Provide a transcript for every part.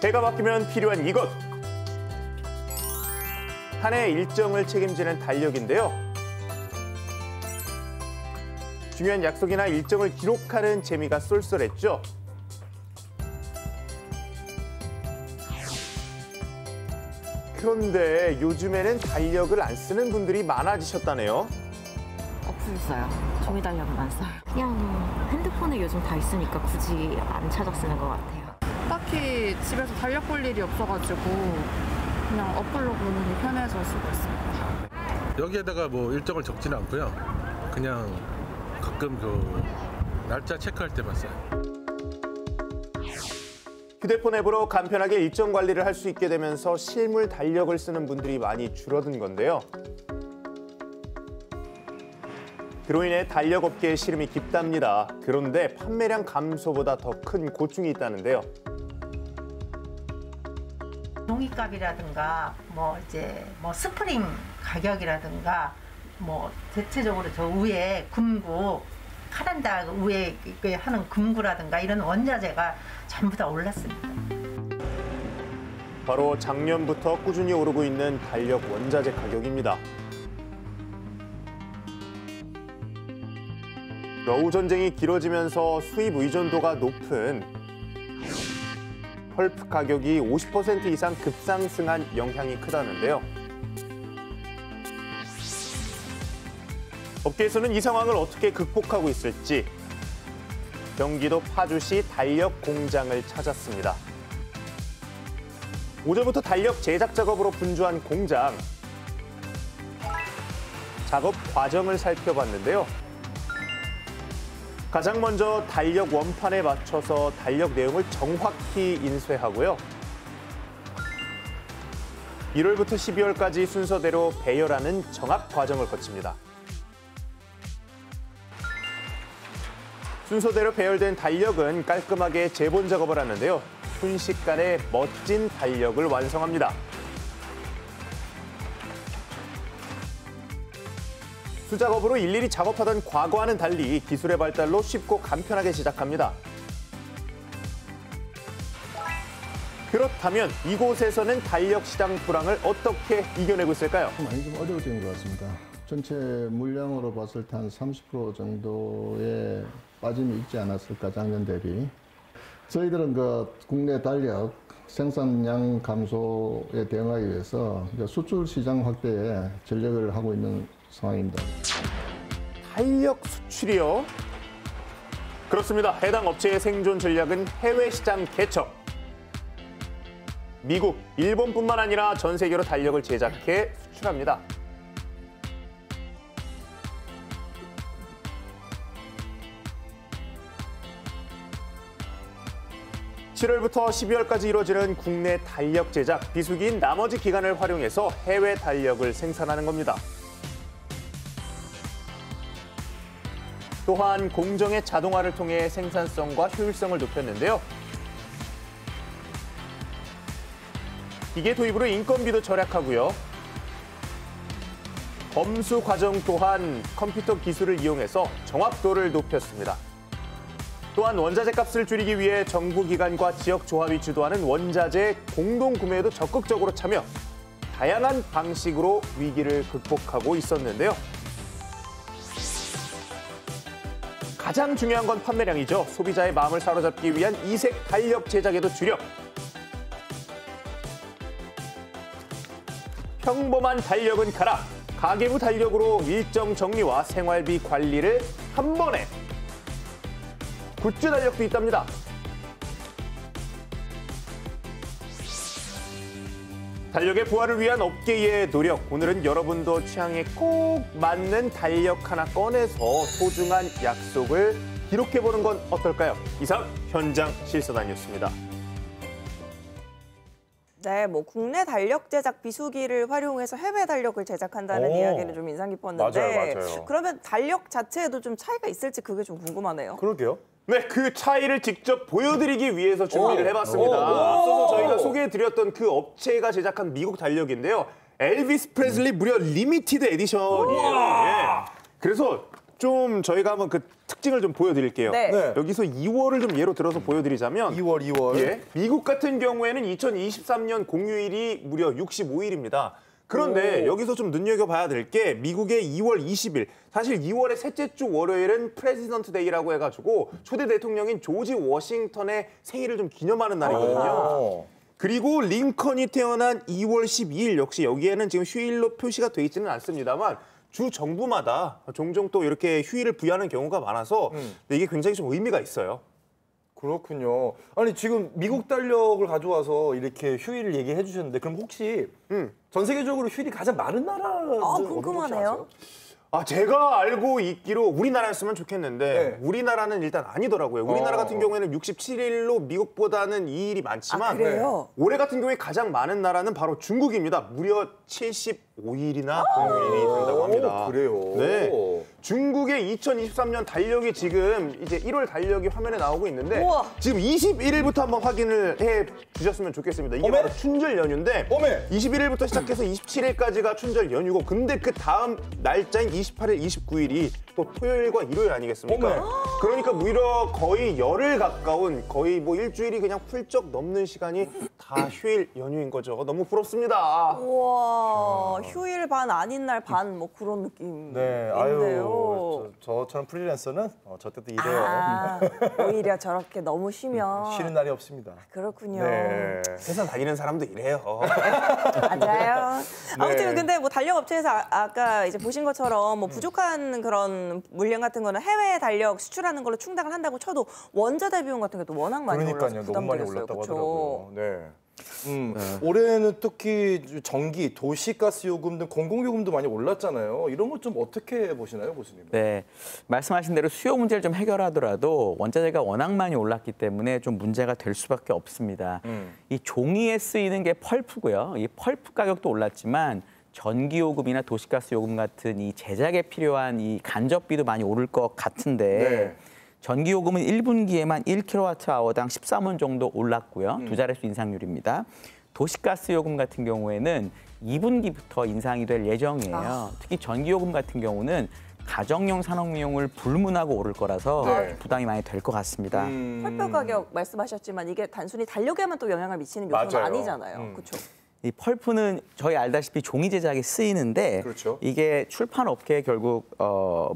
해가 바뀌면 필요한 이것. 한 해의 일정을 책임지는 달력인데요. 중요한 약속이나 일정을 기록하는 재미가 쏠쏠했죠. 그런데 요즘에는 달력을 안 쓰는 분들이 많아지셨다네요. 없어졌어요. 종이 달력은 안 써요. 그냥 핸드폰에 요즘 다 있으니까 굳이 안 찾아 쓰는 것 같아요. 딱히 집에서 달력 볼 일이 없어가지고 그냥 어플로 보는 게 편해서 쓰고 있습니다. 여기에다가 뭐 일정을 적지는 않고요. 그냥 가끔 그 날짜 체크할 때만 써요. 휴대폰 앱으로 간편하게 일정 관리를 할 수 있게 되면서 실물 달력을 쓰는 분들이 많이 줄어든 건데요. 그로 인해 달력 업계의 시름이 깊답니다. 그런데 판매량 감소보다 더 큰 고충이 있다는데요. 종이값이라든가 스프링 가격이라든가 대체적으로 저 위에 금구 카란다 위에 하는 금구라든가 이런 원자재가 전부 다 올랐습니다. 바로 작년부터 꾸준히 오르고 있는 달력 원자재 가격입니다. 러우 전쟁이 길어지면서 수입 의존도가 높은 펄프 가격이 50% 이상 급상승한 영향이 크다는데요. 업계에서는 이 상황을 어떻게 극복하고 있을지 경기도 파주시 달력 공장을 찾았습니다. 오전부터 달력 제작 작업으로 분주한 공장. 작업 과정을 살펴봤는데요. 가장 먼저 달력 원판에 맞춰서 달력 내용을 정확히 인쇄하고요. 1월부터 12월까지 순서대로 배열하는 정합 과정을 거칩니다. 순서대로 배열된 달력은 깔끔하게 재본 작업을 하는데요. 순식간에 멋진 달력을 완성합니다. 수작업으로 일일이 작업하던 과거와는 달리 기술의 발달로 쉽고 간편하게 제작합니다. 그렇다면 이곳에서는 달력 시장 불황을 어떻게 이겨내고 있을까요? 많이 좀 어려워진 것 같습니다. 전체 물량으로 봤을 때 한 30% 정도의 빠짐이 있지 않았을까, 작년 대비. 저희들은 국내 달력 생산량 감소에 대응하기 위해서 수출 시장 확대에 전력을 하고 있는 상황입니다. 달력 수출이요? 그렇습니다. 해당 업체의 생존 전략은 해외 시장 개척. 미국, 일본뿐만 아니라 전 세계로 달력을 제작해 수출합니다. (7월부터 12월까지) 이루어지는 국내 달력 제작 비수기인 나머지 기간을 활용해서 해외 달력을 생산하는 겁니다. 또한 공정의 자동화를 통해 생산성과 효율성을 높였는데요. 기계 도입으로 인건비도 절약하고요. 검수 과정 또한 컴퓨터 기술을 이용해서 정확도를 높였습니다. 또한 원자재 값을 줄이기 위해 정부 기관과 지역 조합이 주도하는 원자재 공동 구매에도 적극적으로 참여, 다양한 방식으로 위기를 극복하고 있었는데요. 가장 중요한 건 판매량이죠. 소비자의 마음을 사로잡기 위한 이색 달력 제작에도 주력. 평범한 달력은 가라. 가계부 달력으로 일정 정리와 생활비 관리를 한 번에. 굿즈 달력도 있답니다. 달력의 부활을 위한 업계의 노력. 오늘은 여러분도 취향에 꼭 맞는 달력 하나 꺼내서 소중한 약속을 기록해보는 건 어떨까요? 이상 현장 실사단이었습니다. 네, 국내 달력 제작 비수기를 활용해서 해외 달력을 제작한다는 이야기는 좀 인상 깊었는데 맞아요. 그러면 달력 자체에도 좀 차이가 있을지 그게 좀 궁금하네요. 그러게요. 네, 그 차이를 직접 보여드리기 위해서 준비를 해봤습니다. 앞서서 저희가 소개해드렸던 그 업체가 제작한 미국 달력인데요. 엘비스 프레슬리 무려 리미티드 에디션이에요. 예. 그래서 좀 저희가 한번 그 특징을 좀 보여드릴게요. 네. 네. 여기서 2월을 좀 예로 들어서 보여드리자면 2월. 예, 미국 같은 경우에는 2023년 공휴일이 무려 65일입니다. 그런데 여기서 좀 눈여겨봐야 될 게 미국의 2월 20일, 사실 2월의 셋째 주 월요일은 프레지던트 데이라고 해가지고 초대 대통령인 조지 워싱턴의 생일을 좀 기념하는 날이거든요. 그리고 링컨이 태어난 2월 12일 역시 여기에는 지금 휴일로 표시가 돼 있지는 않습니다만 주 정부마다 종종 또 이렇게 휴일을 부여하는 경우가 많아서 이게 굉장히 좀 의미가 있어요. 그렇군요. 아니 지금 미국 달력을 가져와서 이렇게 휴일을 얘기해 주셨는데 그럼 혹시 전 세계적으로 휴일이 가장 많은 나라는 궁금하네요. 제가 알고 있기로 우리나라였으면 좋겠는데 네. 우리나라는 일단 아니더라고요. 우리나라 같은 경우에는 67일로 미국보다는 2일이 많지만 그래요? 올해 같은 경우에 가장 많은 나라는 바로 중국입니다. 무려 75일이나 공휴일이 된다고 합니다. 그래요? 네. 중국의 2023년 달력이 지금 이제 1월 달력이 화면에 나오고 있는데 우와. 지금 21일부터 한번 확인을 해 주셨으면 좋겠습니다. 이게 어메? 바로 춘절 연휴인데 어메? 21일부터 시작해서 27일까지가 춘절 연휴고 근데 그 다음 날짜인 28일, 29일이 또 토요일과 일요일 아니겠습니까? 어메? 그러니까 무려 거의 열흘 가까운 거의 뭐 일주일이 그냥 훌쩍 넘는 시간이 다 휴일 연휴인 거죠. 너무 부럽습니다. 우와, 휴일 반 아닌 날 반 뭐 그런 느낌인데요. 네, 아유, 저처럼 프리랜서는 저 때도 일해요. 오히려 저렇게 너무 쉬면 쉬는 날이 없습니다. 그렇군요. 네. 회사 다니는 사람도 이래요. 맞아요. 아무튼 네. 근데 뭐 달력 업체에서 아까 이제 보신 것처럼 뭐 부족한 그런 물량 같은 거는 해외 달력 수출하는 걸로 충당을 한다고 쳐도 원자재 비용 같은 게 또 워낙 많이 올라서 그러니까요, 너무 많이 부담되겠어요. 올랐다고 그쵸? 하더라고요. 네. 올해는 특히 전기, 도시가스 요금 등 공공요금도 많이 올랐잖아요. 이런 것 좀 어떻게 보시나요, 교수님? 네, 말씀하신 대로 수요 문제를 좀 해결하더라도 원자재가 워낙 많이 올랐기 때문에 좀 문제가 될 수밖에 없습니다. 이 종이에 쓰이는 게 펄프고요. 이 펄프 가격도 올랐지만 전기요금이나 도시가스 요금 같은 이 제작에 필요한 이 간접비도 많이 오를 것 같은데 네. 전기요금은 1분기에만 1kWh당 13원 정도 올랐고요. 두 자릿수 인상률입니다. 도시가스 요금 같은 경우에는 2분기부터 인상이 될 예정이에요. 특히 전기요금 같은 경우는 가정용 산업용을 불문하고 오를 거라서 네. 부담이 많이 될 것 같습니다. 펄프 가격 말씀하셨지만 이게 단순히 달력에만 또 영향을 미치는 요소는 맞아요. 아니잖아요. 그렇죠? 이 펄프는 저희 알다시피 종이 제작에 쓰이는데 그렇죠. 이게 출판업계에 결국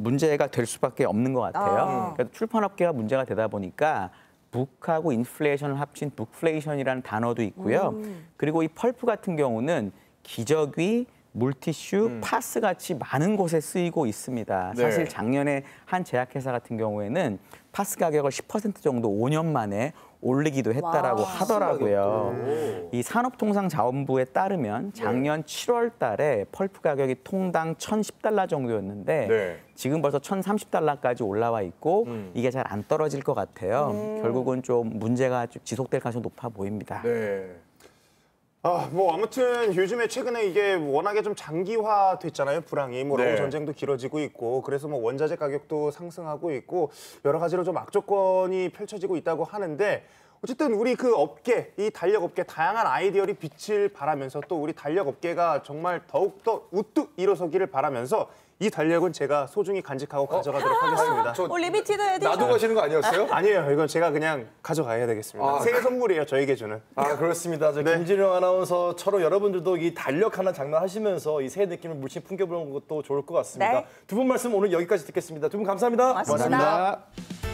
문제가 될 수밖에 없는 것 같아요. 그러니까 출판업계가 문제가 되다 보니까 북하고 인플레이션을 합친 북플레이션이라는 단어도 있고요. 그리고 이 펄프 같은 경우는 기저귀, 물티슈, 파스 같이 많은 곳에 쓰이고 있습니다. 네. 사실 작년에 한 제약회사 같은 경우에는 파스 가격을 10% 정도 5년 만에 올리기도 했다라고 하더라고요. 이 산업통상자원부에 따르면 작년 7월 달에 펄프 가격이 통당 1,010달러 정도였는데 네. 지금 벌써 1,030달러까지 올라와 있고 이게 잘 안 떨어질 것 같아요. 결국은 좀 문제가 좀 지속될 가능성이 높아 보입니다. 네. 뭐 아무튼 요즘에 최근에 이게 워낙에 좀 장기화됐잖아요. 불황이 뭐 네. 러브 전쟁도 길어지고 있고 그래서 뭐 원자재 가격도 상승하고 있고 여러 가지로 좀 악조건이 펼쳐지고 있다고 하는데 어쨌든 우리 그 업계, 이 달력 업계 다양한 아이디어를 빛을 발하면서 또 우리 달력 업계가 정말 더욱더 우뚝 일어서기를 바라면서 이 달력은 제가 소중히 간직하고 가져가도록 하겠습니다. 저 리미티드 에디션. 놔두고 가시는 거 아니었어요? 아니에요. 이건 제가 그냥 가져가야 되겠습니다. 생일 선물이에요. 저에게 주는. 그렇습니다. 저 김진영 아나운서처럼 여러분들도 이 달력 하나 장만하시면서 이 새 느낌을 물씬 풍겨보는 것도 좋을 것 같습니다. 네. 두 분 말씀 오늘 여기까지 듣겠습니다. 두 분 감사합니다. 고맙습니다. 감사합니다.